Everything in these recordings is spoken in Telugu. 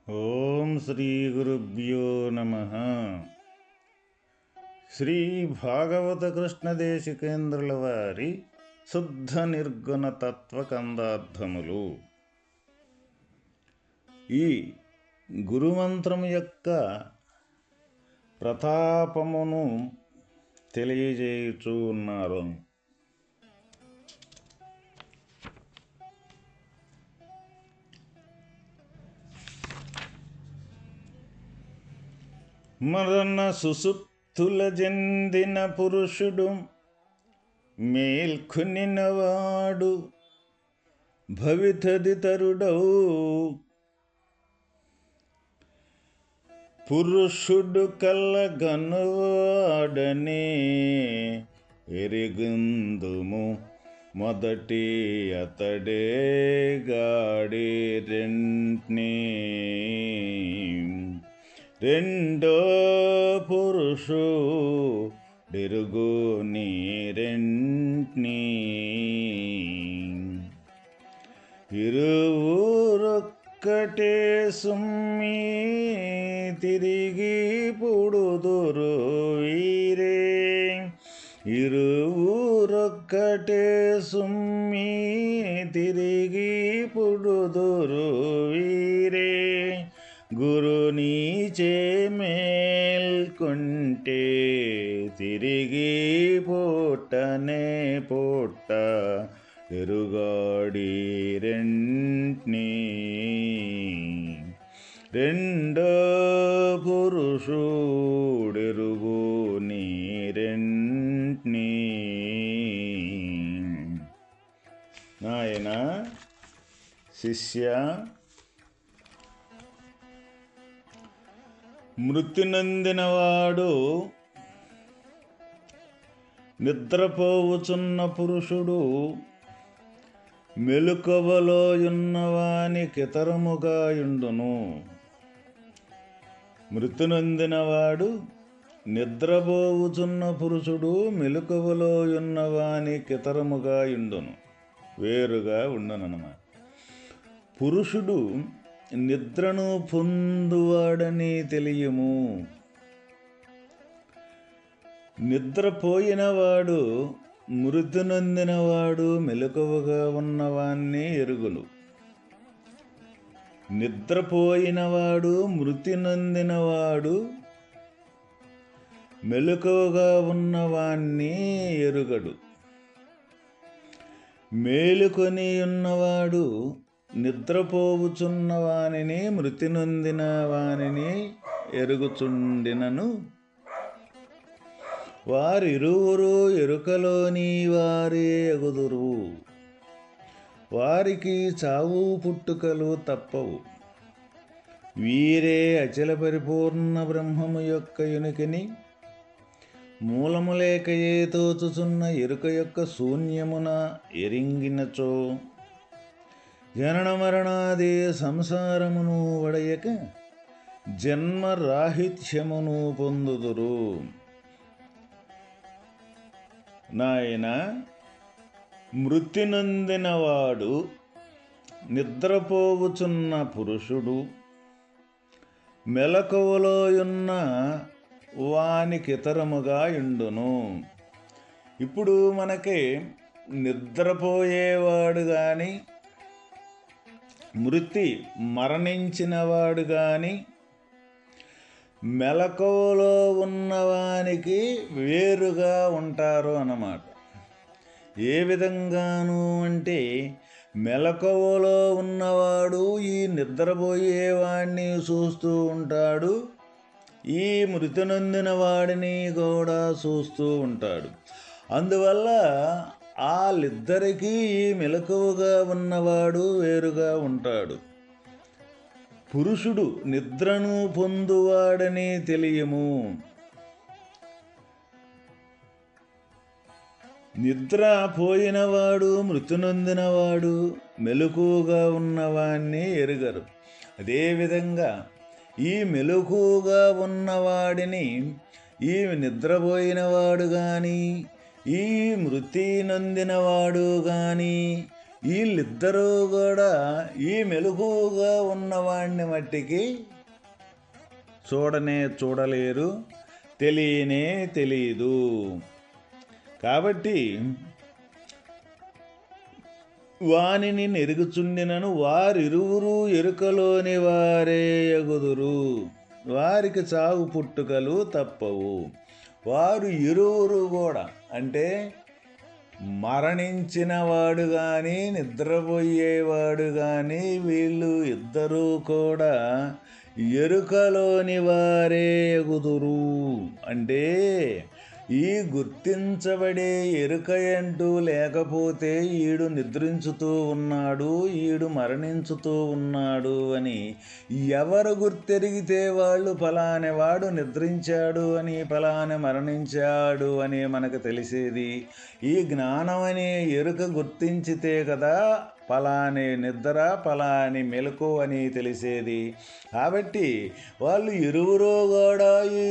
ఓం శ్రీ గురుభ్యో నమః. శ్రీ భాగవత కృష్ణదేశికేంద్రుల వారి శుద్ధ నిర్గుణ తత్వకందార్థములు. ఈ గురుమంత్రము యొక్క ప్రతాపమును తెలియజేయుచూ ఉన్నారు. మరణ సుసుప్తుల చెందిన పురుషుడు మేల్కొనినవాడు భవితదితరుడవు. పురుషుడు కల్లగనువాడనే ఎరిగిందుము, మొదటి అతడే గాడి రెంట్ని. రెండో పురుషుడెరుగు నీ రెంట్ని. ఇరువురొక్కటే సుమ్మి తిరిగి పుడుదురు వీరే. ఇరువురొక్కటే సుమ్మి తిరిగి పుడుదురు వీరే. గురునీచే మేల్కొంటే తిరిగి పుట్టనే పుట్ట ఎరుగాడి రెంట్ని. రెండో పురుషుడెరుగు నీ రెంట్ని. నాయన శిష్య, మృతి నొందినవాడు నిద్రపోవుచున్న పురుషుడు మెలకువలో యున్నవానికితరముగా యుండును. మృతి నొందినవాడు నిద్రపోవుచున్న పురుషుడు మెలకువలో యున్నవానికితరముగా యుండును, వేరుగా ఉండునన్నమాట. పురుషుడు నిద్రను పొందువాడని తెలియము. నిద్రపోయినవాడు మృతి నొందినవాడు మెలకువగా ఉన్నవాన్ని ఎరుగును. నిద్రపోయినవాడు మృతి నొందినవాడు మెలకువగా ఉన్నవాన్ని ఎరుగడు. మేలుకొని ఉన్నవాడు నిద్రపోవుచున్న వానిని మృతి నొందిన వానిని ఎరుగుచుండినను వారిరువురు ఎరుకలోని వారే ఎగుదురు. వారికి చావు పుట్టుకలు తప్పవు. వీరే అచల పరిపూర్ణ బ్రహ్మము యొక్క ఉనికిని మూలము లేకయే తోచుచున్న ఎరుక యొక్క శూన్యమున ఎరింగినచో జనన మరణాది సంసారమును వడయక జన్మరాహిత్యమును పొందుదురు. నాయన, మృతి నొందినవాడు నిద్రపోవుచున్న పురుషుడు మెలకువలో యున్న వానికితరముగా యుండును. ఇప్పుడు మనకి నిద్రపోయేవాడు కానీ మరణించినవాడు కానీ మెలకువలో ఉన్నవానికి వేరుగా ఉంటారు అన్నమాట. ఏ విధంగాను అంటే, మెలకువలో ఉన్నవాడు ఈ నిద్రపోయేవాడిని చూస్తూ ఉంటాడు, ఈ మృతి నొందిన వాడిని కూడా చూస్తూ ఉంటాడు. అందువల్ల వాళ్ళిద్దరికీ ఈ మెలకువగా ఉన్నవాడు వేరుగా ఉంటాడు. పురుషుడు నిద్రను పొందువాడని తెలియము. నిద్ర పోయినవాడు మృతి నొందినవాడు మెలకువగా ఉన్నవాణ్ణి ఎరుగరు. అదేవిధంగా ఈ మెలకువగా ఉన్నవాడిని ఈ నిద్రపోయినవాడు కానీ ఈ మృతి నొందినవాడు కానీ వీళ్ళిద్దరూ కూడా ఈ మెలకువగా ఉన్నవాడిని మట్టికి చూడలేరు, తెలియనే తెలియదు. కాబట్టి వానిని నెరుగుచుండినను వారిరువురు ఎరుకలోని వారే ఎగుదురు, వారికి చావు పుట్టుకలు తప్పవు. వారు ఇరువురు కూడా అంటే మరణించిన వాడు కానీ నిద్రపోయేవాడు కానీ వీళ్ళు ఇద్దరూ కూడా ఎరుకలోని వారే ఎగుదురు. అంటే ఈ గుర్తించబడే ఎరుక అంటూ లేకపోతే ఈడు నిద్రించుతూ ఉన్నాడు, ఈడు మరణించుతూ ఉన్నాడు అని ఎవరు గుర్తెరిగితే వాళ్ళు ఫలాని వాడు నిద్రించాడు అని ఫలాని మరణించాడు అని మనకు తెలిసేది. ఈ జ్ఞానం అనే ఎరుక గుర్తించితే కదా ఫలాని నిద్ర ఫలాని మెలకు అని తెలిసేది. కాబట్టి వాళ్ళు ఇరువురు కూడా ఈ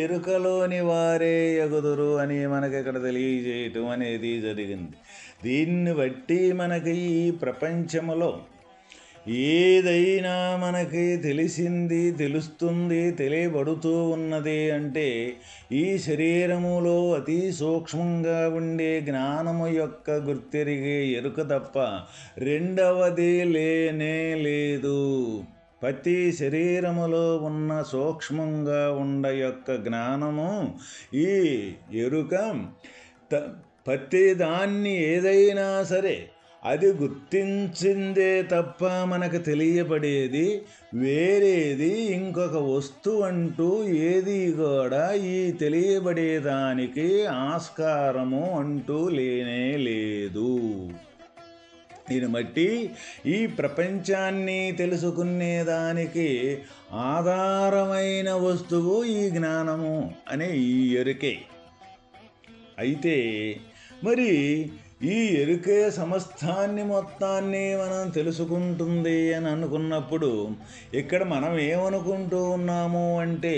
ఎరుకలోని వారే ఎగుదురు అని మనకి ఇక్కడ తెలియజేయటం అనేది జరిగింది. దీన్ని బట్టి మనకి ఈ ప్రపంచంలో ఏదైనా మనకి తెలిసింది, తెలుస్తుంది, తెలియబడుతూ ఉన్నది అంటే ఈ శరీరములో అతి సూక్ష్మంగా ఉండే జ్ఞానము యొక్క గుర్తెరిగే ఎరుక తప్ప రెండవది లేనే లేదు. ప్రతి శరీరములో ఉన్న సూక్ష్మంగా ఉండ యొక్క జ్ఞానము ఈ ఎరుక ప్రతి దాన్ని ఏదైనా సరే అది గుర్తించిందే తప్ప మనకు తెలియబడేది వేరేది ఇంకొక వస్తువు అంటూ ఏది కూడా ఈ తెలియబడేదానికి ఆస్కారము అంటూ లేనే లేదు. దీన్ని బట్టి ఈ ప్రపంచాన్ని తెలుసుకునేదానికి ఆధారమైన వస్తువు ఈ జ్ఞానము అనే ఈ ఎరుకే. అయితే మరి ఈ ఎరుకే సమస్తాన్ని మొత్తాన్ని మనం తెలుసుకుంటుంది అని అనుకున్నప్పుడు ఇక్కడ మనం ఏమనుకుంటూ ఉన్నాము అంటే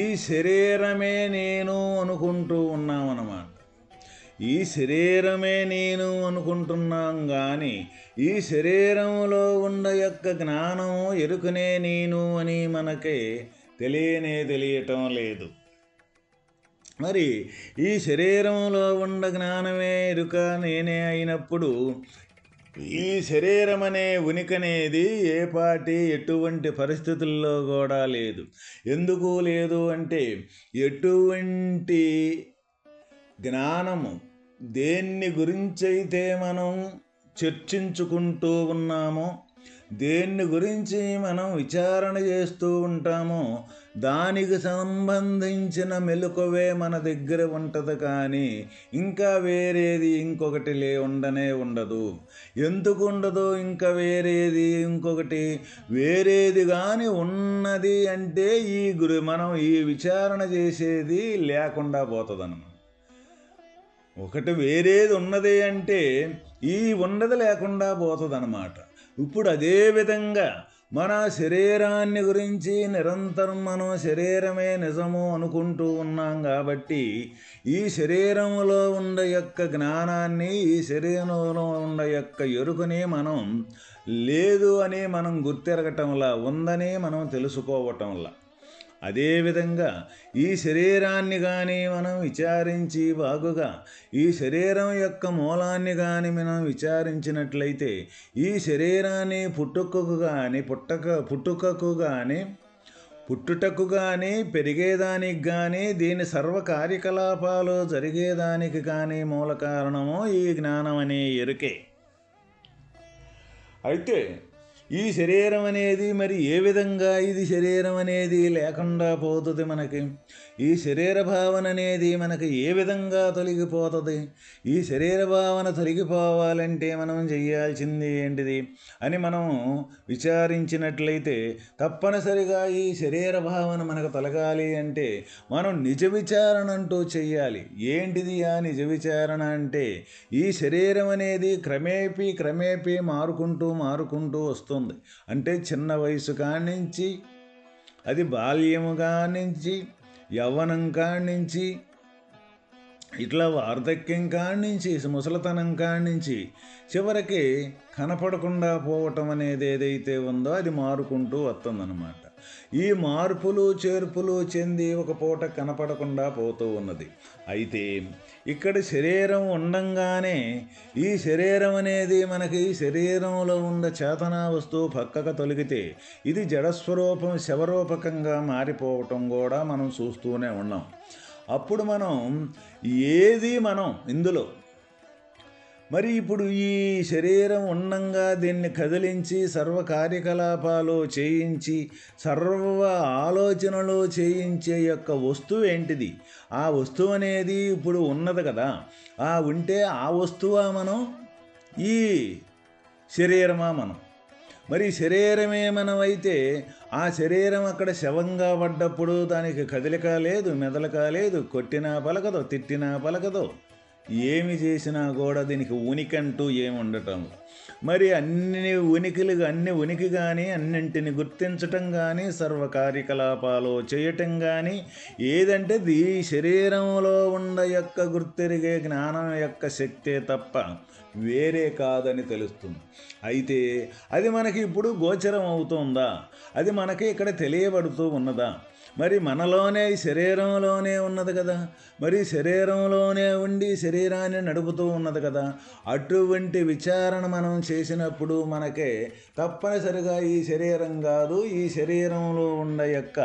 ఈ శరీరమే నేను అనుకుంటూ ఉన్నామన్నమాట. ఈ శరీరమే నేను అనుకుంటున్నాం కానీ ఈ శరీరంలో ఉన్న యొక్క జ్ఞానము ఎరుకనే నేను అని మనకి తెలియటం లేదు. మరి ఈ శరీరంలో ఉన్న జ్ఞానమే ఎరుక నేనే అయినప్పుడు ఈ శరీరం అనే ఉనికి అనేది ఏ పాటి ఎటువంటి పరిస్థితుల్లో కూడా లేదు. ఎందుకు లేదు అంటే ఎటువంటి జ్ఞానము దేన్ని గురించైతే మనం చర్చించుకుంటూ ఉన్నామో, దేన్ని గురించి మనం విచారణ చేస్తూ ఉంటామో దానికి సంబంధించిన మెలకువే మన దగ్గర ఉంటుంది కానీ ఇంకా వేరేది ఇంకొకటి ఉండనే ఉండదు. ఎందుకు ఉండదు? ఇంకా వేరేది ఇంకొకటి వేరేది కానీ ఉన్నది అంటే మనం ఈ విచారణ చేసేది లేకుండా పోతుందన్నమాట. ఒకటి వేరేది ఉన్నది అంటే ఈ ఉన్నది లేకుండా పోతుందన్నమాట. ఇప్పుడు అదే విధంగా మన శరీరాన్ని గురించి నిరంతరం మనం శరీరమే నిజము అనుకుంటూ ఉన్నాం కాబట్టి ఈ శరీరంలో ఉన్న యొక్క జ్ఞానాన్ని ఈ శరీరంలో ఉన్న యొక్క ఎరుకని మనం లేదు అని మనం గుర్తెరగటంలా ఉందని మనం తెలుసుకోవటంలా. అదేవిధంగా ఈ శరీరాన్ని కానీ మనం విచారించి బాగుగా ఈ శరీరం యొక్క మూలాన్ని కానీ మనం విచారించినట్లయితే ఈ శరీరాన్ని పుట్టుటకు కానీ పెరిగేదానికి కానీ దీని సర్వ కార్యకలాపాలు జరిగేదానికి కానీ మూల కారణము ఈ జ్ఞానం అనే ఎరుకే. అయితే ఈ శరీరం అనేది మరి ఏ విధంగా ఇది శరీరం అనేది లేకుండా పోతుంది? మనకి ఈ శరీర భావన అనేది మనకి ఏ విధంగా తొలగిపోతుంది? ఈ శరీర భావన తొలగిపోవాలంటే మనం చేయాల్సింది ఏంటిది అని మనం విచారించినట్లయితే తప్పనిసరిగా ఈ శరీర భావన మనకు తొలగాలి అంటే మనం నిజ విచారణ అంటూ చెయ్యాలి. ఏంటిది ఆ నిజ విచారణ అంటే ఈ శరీరం అనేది క్రమేపీ మారుకుంటూ వస్తుంది. అంటే చిన్న వయసు కానించి అది బాల్యము కానించి యవ్వనం కానించి ఇట్లా వార్ధక్యం కాడ్నుంచి ముసలితనం కాడ్నుంచి చివరికి కనపడకుండా పోవటం అనేది ఏదైతే ఉందో అది మారుకుంటూ వస్తుందన్నమాట. ఈ మార్పులు చేర్పులు చెంది ఒక పూట కనపడకుండా పోతూ ఉన్నది. అయితే ఇక్కడ శరీరం ఉండంగానే ఈ శరీరం అనేది మనకి శరీరంలో ఉన్న చేతనా వస్తువు పక్కకు తొలగితే ఇది జడస్వరూపం శవరూపకంగా మారిపోవటం కూడా మనం చూస్తూనే ఉన్నాం. అప్పుడు మనం ఇందులో మరి ఇప్పుడు ఈ శరీరం ఉండంగా దీన్ని కదిలించి సర్వ కార్యకలాపాలు చేయించి సర్వ ఆలోచనలు చేయించే యొక్క వస్తువు ఏంటిది? ఆ వస్తువు అనేది ఇప్పుడు ఉన్నది కదా. ఉంటే ఆ వస్తువా మనం? ఈ శరీరమా మనం? మరి శరీరమే మనమైతే ఆ శరీరం అక్కడ శవంగా పడ్డప్పుడు దానికి కదలిక లేదు, మెదలక లేదు, కొట్టినా పలకదో, తిట్టినా పలకదో, ఏమి చేసినా కూడా దీనికి ఉనికంటూ ఏమి ఉండటం. మరి అన్ని ఉనికి కానీ అన్నింటిని గుర్తించటం కానీ సర్వ కార్యకలాపాలు చేయటం కానీ ఏదంటే ఈ శరీరంలో ఉన్న యొక్క గుర్తెరిగే జ్ఞానం యొక్క శక్తే తప్ప వేరే కాదని తెలుస్తుంది. అయితే అది మనకి ఇప్పుడు గోచరం అవుతుందా? అది మనకి ఇక్కడ తెలియబడుతూ ఉన్నదా? మరి మనలోనే శరీరంలోనే ఉన్నది కదా. మరి శరీరంలోనే ఉండి శరీరాన్ని నడుపుతూ ఉన్నది కదా. అటువంటి విచారణ మనం చేసినప్పుడు మనకే తప్పనిసరిగా ఈ శరీరం కాదు, ఈ శరీరంలో ఉన్న యొక్క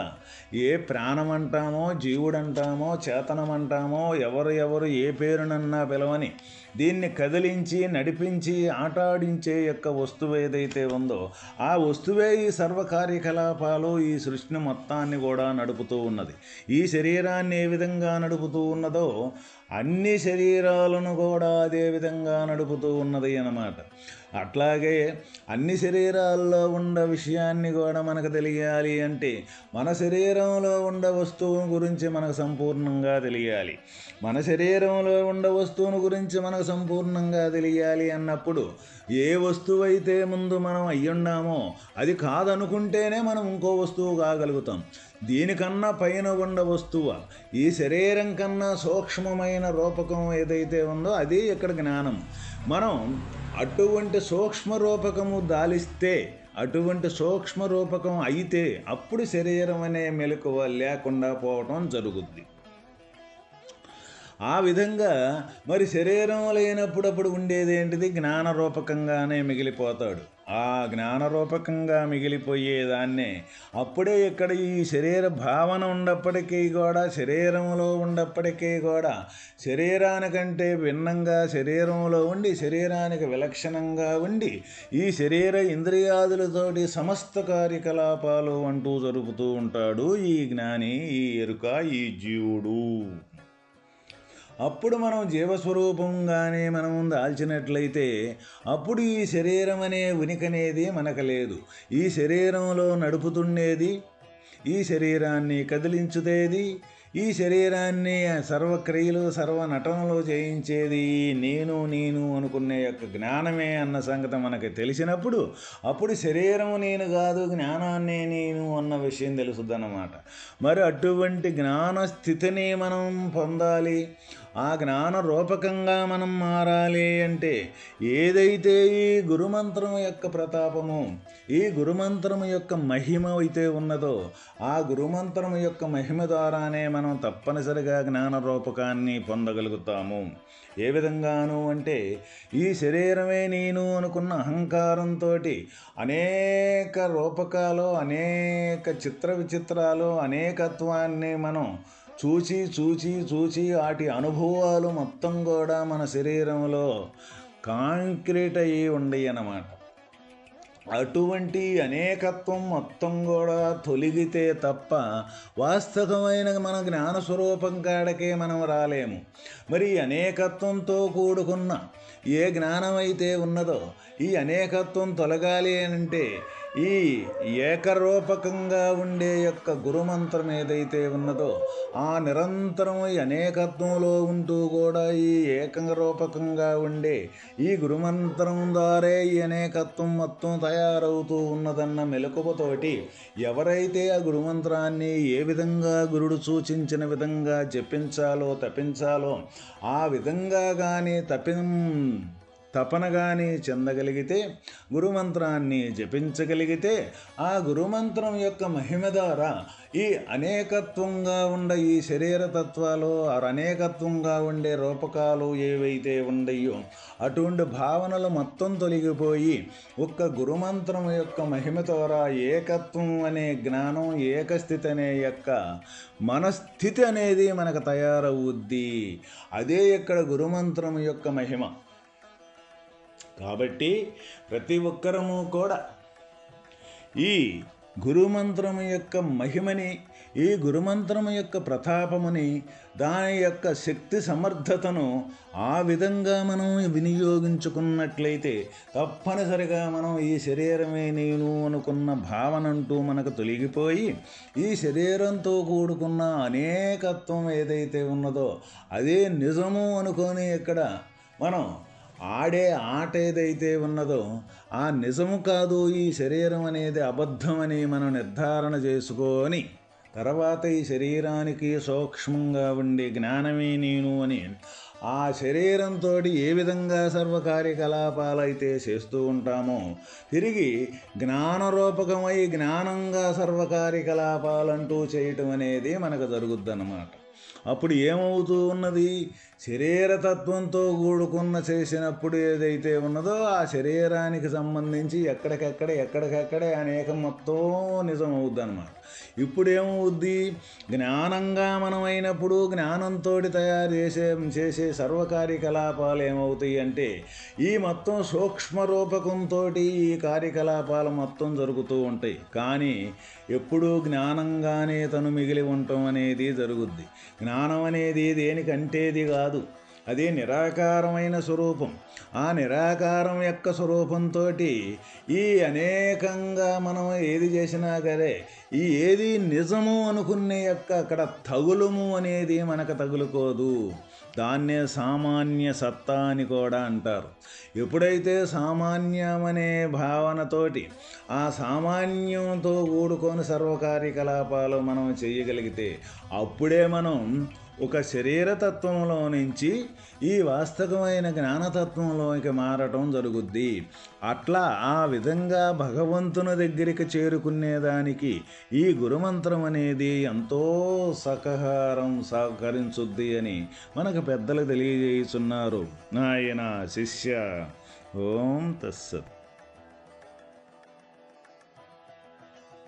ఏ ప్రాణం అంటామో, జీవుడంటామో, చేతనం అంటామో, ఎవరు ఏ పేరునన్నా పిలవని దీన్ని కదిలించి నడిపించి ఆటాడించే యొక్క వస్తువు ఏదైతే ఉందో ఆ వస్తువే ఈ సర్వ కార్యకలాపాలు ఈ సృష్టిని మొత్తాన్ని కూడా నడుపుతూ ఉన్నది. ఈ శరీరాన్ని ఏ విధంగా నడుపుతూ ఉన్నదో అన్ని శరీరాలను కూడా అదే విధంగా నడుపుతూ ఉన్నది అన్నమాట. అట్లాగే అన్ని శరీరాల్లో ఉన్న విషయాన్ని కూడా మనకు తెలియాలి అంటే మన శరీరంలో ఉన్న వస్తువు గురించి మనకు సంపూర్ణంగా తెలియాలి. మన శరీరంలో ఉన్న వస్తువును గురించి మనకు సంపూర్ణంగా తెలియాలి అన్నప్పుడు ఏ వస్తువు అయితే ముందు మనం అయ్యున్నామో అది కాదనుకుంటేనే మనం ఇంకో వస్తువు కాగలుగుతాం. దీనికన్నా పైన ఉన్న వస్తువు ఈ శరీరం కన్నా సూక్ష్మమైన రూపకం ఏదైతే ఉందో అది ఇక్కడ జ్ఞానం. మనం అటువంటి సూక్ష్మ రూపకము దాలిస్తే అటువంటి సూక్ష్మ రూపకం అయితే అప్పుడు శరీరం అనే మెలకువ లేకుండా పోవటం జరుగుద్ది. ఆ విధంగా మరి శరీరం లేనప్పుడు ఉండేదేంటిది? జ్ఞానరూపకంగానే మిగిలిపోతాడు. ఆ జ్ఞానరూపకంగా మిగిలిపోయేదాన్నే అప్పుడే ఇక్కడ ఈ శరీర భావన ఉన్నప్పటికీ కూడా శరీరంలో ఉన్నప్పటికీ కూడా శరీరానికంటే భిన్నంగా శరీరంలో ఉండి శరీరానికి విలక్షణంగా ఉండి ఈ శరీర ఇంద్రియాదులతోటి సమస్త కార్యకలాపాలు అంటూ జరుపుతూ ఉంటాడు ఈ జ్ఞాని, ఈ ఎరుక, ఈ జీవుడు. అప్పుడు మనం జీవస్వరూపంగానే మనం దాల్చినట్లయితే అప్పుడు ఈ శరీరం అనే ఉనికి అనేది మనకు లేదు. ఈ శరీరంలో నడుపుతుండేది, ఈ శరీరాన్ని కదిలించుతేది, ఈ శరీరాన్ని సర్వక్రియలు సర్వ నటనలు చేయించేది నేను అనుకునే యొక్క జ్ఞానమే అన్న సంగతి మనకు తెలిసినప్పుడు అప్పుడు శరీరం నేను కాదు జ్ఞానాన్నే నేను అన్న విషయం తెలుసుద్దన్నమాట. మరి అటువంటి జ్ఞాన స్థితిని మనం పొందాలి, ఆ జ్ఞాన రూపకంగా మనం మారాలి అంటే ఏదైతే ఈ గురుమంత్రం యొక్క ప్రతాపము, ఈ గురుమంత్రం యొక్క మహిమ అయితే ఉన్నదో ఆ గురుమంత్రం యొక్క మహిమ ద్వారానే మనం తప్పనిసరిగా జ్ఞాన రూపకాన్ని పొందగలుగుతాము. ఏ విధంగాను అంటే ఈ శరీరమే నేను అనుకున్న అహంకారంతో అనేక రూపకాలు, అనేక చిత్ర విచిత్రాలు, అనేకత్వాన్ని మనం చూచి వాటి అనుభవాలు మొత్తం కూడా మన శరీరంలో కాంక్రీట్ అయ్యి ఉండయి అన్నమాట. అటువంటి అనేకత్వం మొత్తం కూడా తొలగితే తప్ప వాస్తవమైన మన జ్ఞానస్వరూపం కాడకే మనం రాలేము. మరి అనేకత్వంతో కూడుకున్న ఏ జ్ఞానం అయితే ఉన్నదో ఈ అనేకత్వం తొలగాలి అంటే ఈ ఏకరూపకంగా ఉండే యొక్క గురుమంత్రం ఏదైతే ఉన్నదో ఆ నిరంతరం ఈ అనేకత్వంలో ఉంటూ కూడా ఈ ఏకరూపకంగా ఉండే ఈ గురుమంత్రం ద్వారా ఈ అనేకత్వం మొత్తం తయారవుతూ ఉన్నదన్న మెలకువతోటి ఎవరైతే ఆ గురుమంత్రాన్ని ఏ విధంగా గురుడు సూచించిన విధంగా జపించాలో తపించాలో ఆ విధంగా కానీ తపనగాని చెందగలిగితే గురుమంత్రాన్ని జపించగలిగితే ఆ గురుమంత్రం యొక్క మహిమ ద్వారా ఈ అనేకత్వంగా ఉండే ఈ శరీరతత్వాలు అనేకత్వంగా ఉండే రూపకాలు ఏవైతే ఉండయో అటువంటి భావనలు మొత్తం తొలగిపోయి ఒక్క గురుమంత్రం యొక్క మహిమ ద్వారా ఏకత్వం అనే జ్ఞానం ఏకస్థితి అనే యొక్క మనస్థితి అనేది మనకు తయారవుద్ది. అదే ఇక్కడ గురుమంత్రం యొక్క మహిమ. కాబట్టి ప్రతి ఒక్కరము కూడా ఈ గురుమంత్రము యొక్క మహిమని, ఈ గురుమంత్రము యొక్క ప్రతాపముని, దాని యొక్క శక్తి సమర్థతను ఆ విధంగా మనం వినియోగించుకున్నట్లయితే తప్పనిసరిగా మనం ఈ శరీరమే నేను అనుకున్న భావనంటూ మనకు తొలగిపోయి ఈ శరీరంతో కూడుకున్న అనేకత్వం ఏదైతే ఉన్నదో అదే నిజము అనుకొని ఇక్కడ మనం ఆడే ఆట ఏదైతే ఉన్నదో ఆ నిజము కాదు, ఈ శరీరం అనేది అబద్ధమని మనం నిర్ధారణ చేసుకొని తర్వాత ఈ శరీరానికి సూక్ష్మంగా ఉండే జ్ఞానమే నేను అని ఆ శరీరంతో ఏ విధంగా సర్వకార్యకలాపాలైతే చేస్తూ ఉంటామో తిరిగి జ్ఞానరూపకమై జ్ఞానంగా సర్వకార్యకలాపాలంటూ చేయటం అనేది మనకు జరుగుద్దన్నమాట. అప్పుడు ఏమవుతూ ఉన్నది, శరీరతత్వంతో కూడుకున్న చేసినప్పుడు ఏదైతే ఉన్నదో ఆ శరీరానికి సంబంధించి ఎక్కడికెక్కడే అనేకం మొత్తం నిజమవుద్ది అన్నమాట. ఇప్పుడు ఏమవుద్ది, జ్ఞానంగా మనం అయినప్పుడు జ్ఞానంతో తయారు చేసే సర్వకార్యకలాపాలు ఏమవుతాయి అంటే ఈ మొత్తం సూక్ష్మ రూపకంతో ఈ కార్యకలాపాలు మొత్తం జరుగుతూ ఉంటాయి. కానీ ఎప్పుడూ జ్ఞానంగానే తను మిగిలి ఉండటం అనేది జరుగుద్ది. జ్ఞానం అనేది దేనికంటేది కాదు, అది నిరాకారమైన స్వరూపం. ఆ నిరాకారం యొక్క స్వరూపంతో ఈ అనేకంగా మనం ఏది చేసినా కదే ఈ ఏది నిజము అనుకునే యొక్క అక్కడ తగులుము అనేది మనకు తగులుకోదు. దాన్నే సామాన్య సత్తా అని కూడా అంటారు. ఎప్పుడైతే సామాన్యమనే భావనతోటి ఆ సామాన్యంతో కూడుకొని సర్వకార్యకలాపాలు మనం చేయగలిగితే అప్పుడే మనం ఒక శరీరతత్వంలో నుంచి ఈ వాస్తవమైన జ్ఞానతత్వంలోకి మారటం జరుగుద్ది. అట్లా ఆ విధంగా భగవంతుని దగ్గరికి చేరుకునేదానికి ఈ గురుమంత్రం అనేది ఎంతో సహకరించుద్ది అని మనకు పెద్దలు తెలియజేస్తున్నారు. నాయన శిష్య. ఓం తస్సత్.